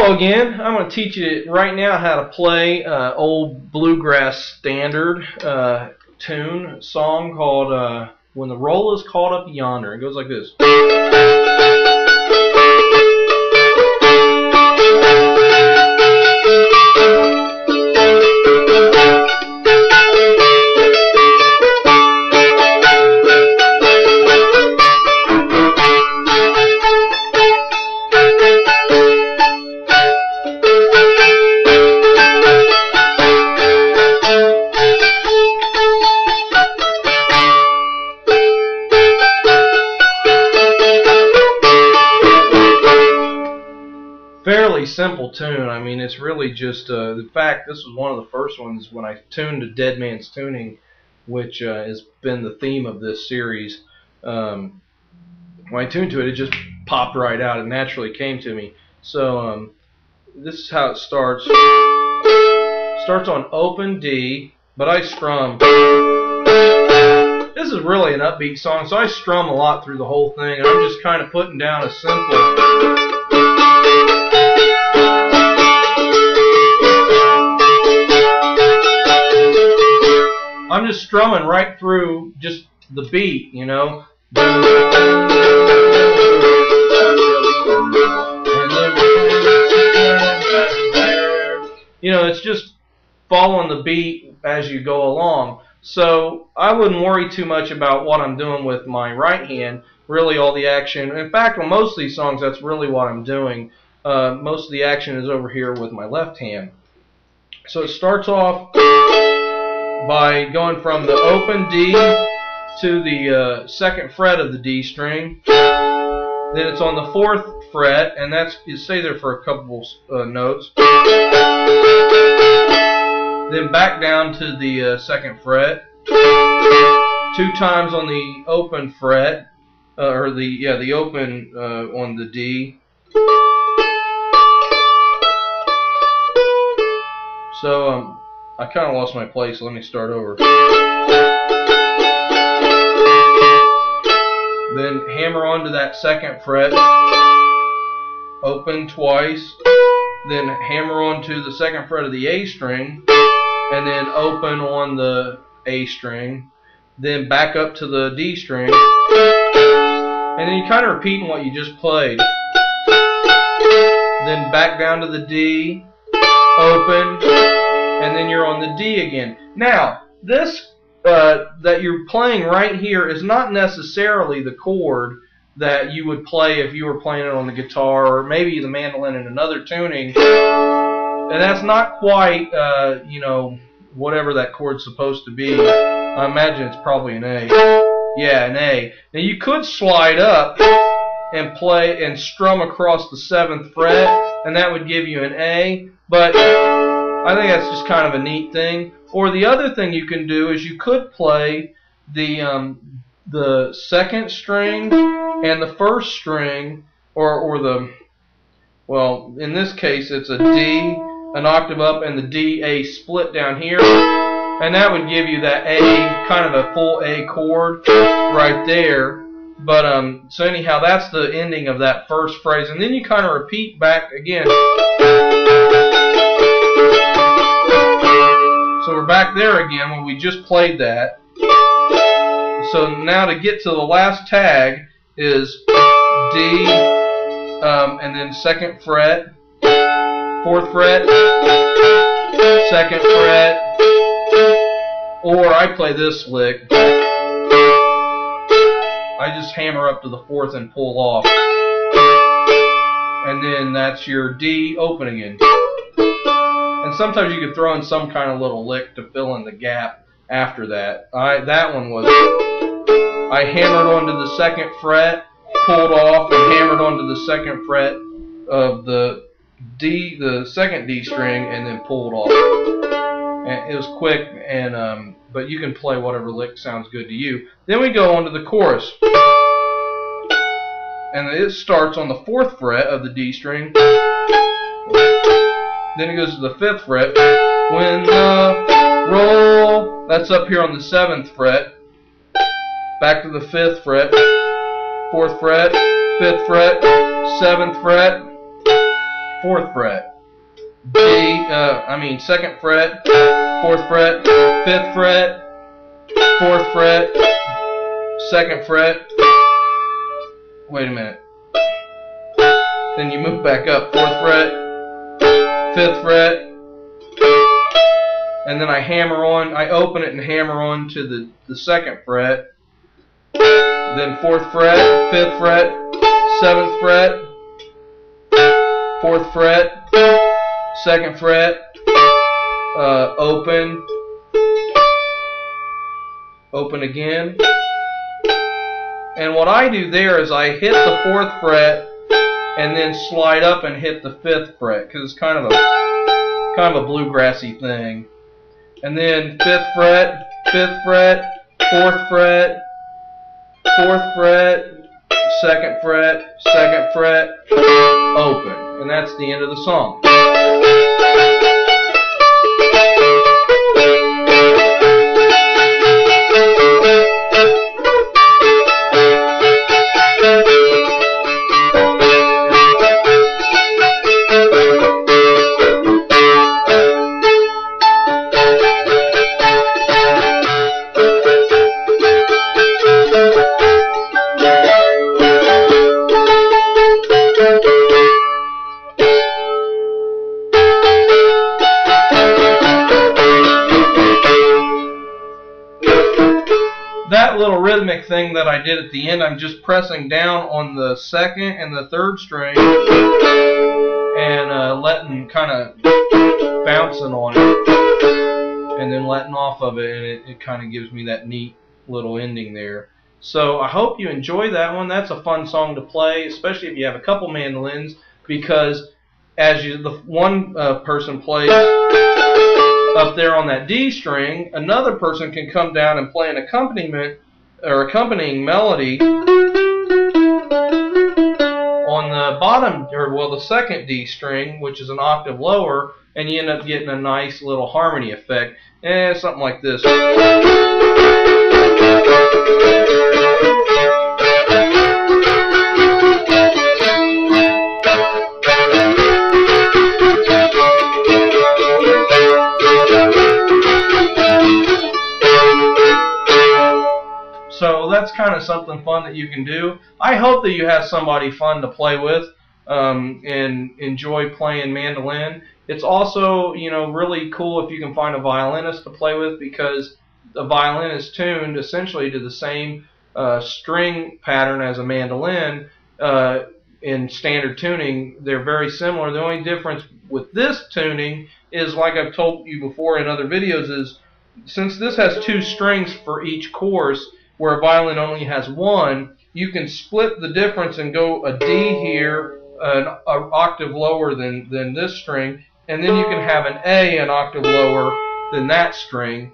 Hello again. I'm going to teach you right now how to play old bluegrass standard song called When the Roll is Called Up Yonder. It goes like this. Fairly simple tune. I mean, it's really just, in fact, this was one of the first ones when I tuned to Dead Man's Tuning, which has been the theme of this series. When I tuned to it, it just popped right out. It naturally came to me. So this is how it starts. Starts on open D, but I strum. This is really an upbeat song, so I strum a lot through the whole thing, and I'm just kind of putting down a simple. I'm just strumming right through just the beat, you know. You know, it's just following the beat as you go along. So I wouldn't worry too much about what I'm doing with my right hand. Really all the action, in fact, on most of these songs, that's really what I'm doing. Most of the action is over here with my left hand. So it starts off by going from the open D to the second fret of the D string. Then it's on the 4th fret, and that's, you stay there for a couple notes. Then back down to the 2nd fret. 2 times on the open fret, or the open on the D. So I kind of lost my place, so let me start over. Then hammer onto that 2nd fret, open twice, then hammer onto the 2nd fret of the A string, and then open on the A string, then back up to the D string, and then you're kind of repeating what you just played. Then back down to the D, open, and then you're on the D again. Now, this that you're playing right here is not necessarily the chord that you would play if you were playing it on the guitar or maybe the mandolin in another tuning. And that's not quite, you know, whatever that chord's supposed to be. I imagine it's probably an A. Yeah, an A. Now you could slide up and play and strum across the 7th fret, and that would give you an A, but I think that's just kind of a neat thing. Or the other thing you can do is you could play the 2nd string and the 1st string, or the, well, in this case it's a D, an octave up, and the D A split down here, and that would give you that A, kind of a full A chord right there. But so anyhow, that's the ending of that first phrase, and then you kind of repeat back again. So we're back there again when we just played that. So now to get to the last tag is D, and then 2nd fret, 4th fret, 2nd fret, or I play this lick. I just hammer up to the 4th and pull off. And then that's your D open again. And sometimes you could throw in some kind of little lick to fill in the gap after that. That one was, I hammered onto the 2nd fret, pulled off, and hammered onto the 2nd fret of the D, the 2nd D string, and then pulled off. And it was quick, and but you can play whatever lick sounds good to you. Then we go on to the chorus. And it starts on the 4th fret of the D string. Then it goes to the 5th fret. When the roll, that's up here on the 7th fret. Back to the 5th fret. 4th fret, 5th fret, 7th fret, 4th fret. Second fret, 4th fret, 5th fret, 4th fret, 2nd fret. Wait a minute. Then you move back up, 4th fret, 5th fret, and then I open it and hammer on to the 2nd fret. Then 4th fret, 5th fret, 7th fret, 4th fret, 2nd fret, open again. And what I do there is I hit the 4th fret and then slide up and hit the 5th fret, because it's kind of a bluegrassy thing. And then 5th fret, 5th fret, 4th fret, 4th fret, 2nd fret, 2nd fret, open. And that's the end of the song. That little rhythmic thing that I did at the end, I'm just pressing down on the 2nd and the 3rd string and letting, kind of bouncing on it, and then letting off of it, and it kind of gives me that neat little ending there. So I hope you enjoy that one. That's a fun song to play, especially if you have a couple mandolins, because as the one person plays up there on that D string, another person can come down and play an accompaniment or accompanying melody on the bottom, the 2nd D string, which is an octave lower, and you end up getting a nice little harmony effect. Something like this. So that's kind of something fun that you can do. I hope that you have somebody fun to play with and enjoy playing mandolin. It's also, really cool if you can find a violinist to play with, because the violin is tuned essentially to the same string pattern as a mandolin in standard tuning. They're very similar. The only difference with this tuning is, like I've told you before in other videos, is since this has 2 strings for each course, where a violin only has 1, you can split the difference and go a D here, an octave lower than this string, and then you can have an A an octave lower than that string,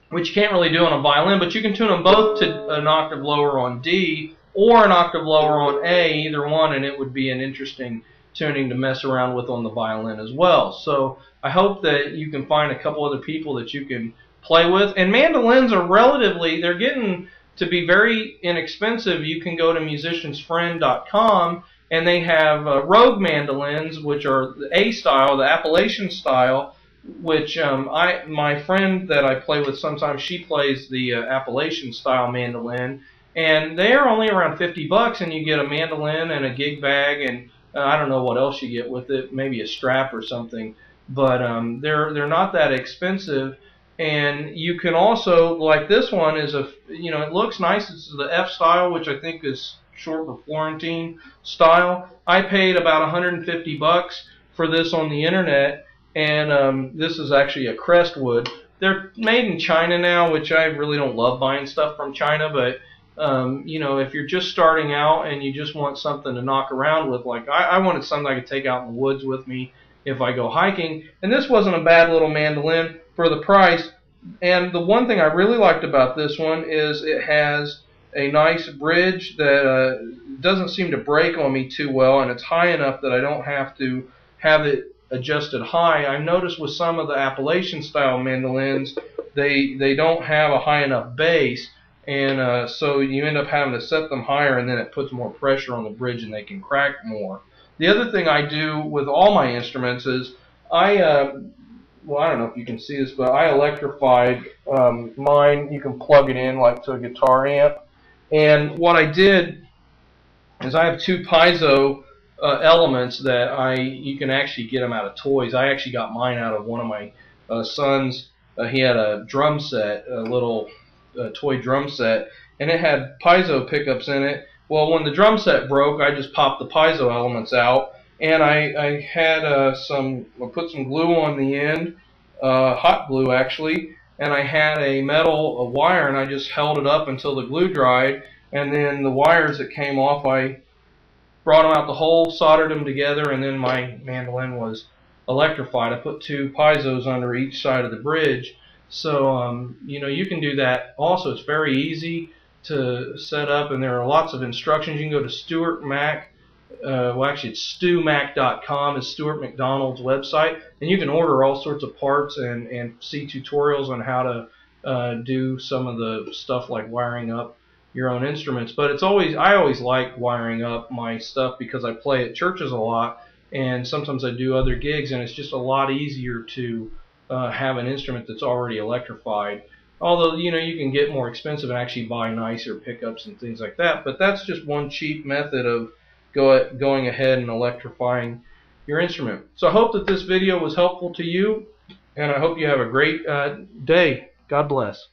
which you can't really do on a violin, but you can tune them both to an octave lower on D or an octave lower on A, either one, and it would be an interesting tuning to mess around with on the violin as well. So I hope that you can find a couple other people that you can play with. And mandolins are they're getting to be very inexpensive. You can go to musiciansfriend.com, and they have Rogue mandolins, which are the A style, the Appalachian style, which my friend that I play with sometimes, she plays the Appalachian style mandolin, and they are only around $50, and you get a mandolin and a gig bag, and I don't know what else you get with it, maybe a strap or something, but they're not that expensive. And you can also, like this one is it looks nice. It's the F style, which I think is short for Florentine style. I paid about $150 for this on the internet, and this is actually a Crestwood. They're made in China now, which I really don't love buying stuff from China, but if you're just starting out and you just want something to knock around with, like I wanted something I could take out in the woods with me if I go hiking, and this wasn't a bad little mandolin for the price. And the one thing I really liked about this one is it has a nice bridge that doesn't seem to break on me too well, and it's high enough that I don't have to have it adjusted high. I've noticed with some of the Appalachian style mandolins, they don't have a high enough bass, and so you end up having to set them higher, and then it puts more pressure on the bridge and they can crack more. The other thing I do with all my instruments is well, I don't know if you can see this, but I electrified mine. You can plug it in like to a guitar amp. And what I did is I have two piezo elements that you can actually get them out of toys. I actually got mine out of one of my sons. He had a drum set, a little toy drum set, and it had piezo pickups in it. Well, when the drum set broke, I just popped the piezo elements out, and I had I put some glue on the end, hot glue actually, and I had a wire, and I just held it up until the glue dried, and then the wires that came off, I brought them out the hole, soldered them together, and then my mandolin was electrified. I put two piezos under each side of the bridge, so you know, you can do that also. It's very easy to set up, and there are lots of instructions. You can go to Stuart Mac. Well, actually, it's stewmac.com. It's Stuart McDonald's website, and you can order all sorts of parts and see tutorials on how to do some of the stuff like wiring up your own instruments. But I always like wiring up my stuff because I play at churches a lot, and sometimes I do other gigs, and it's just a lot easier to have an instrument that's already electrified. Although, you know, you can get more expensive and actually buy nicer pickups and things like that. But that's just one cheap method of going ahead and electrifying your instrument. So I hope that this video was helpful to you, and I hope you have a great day. God bless.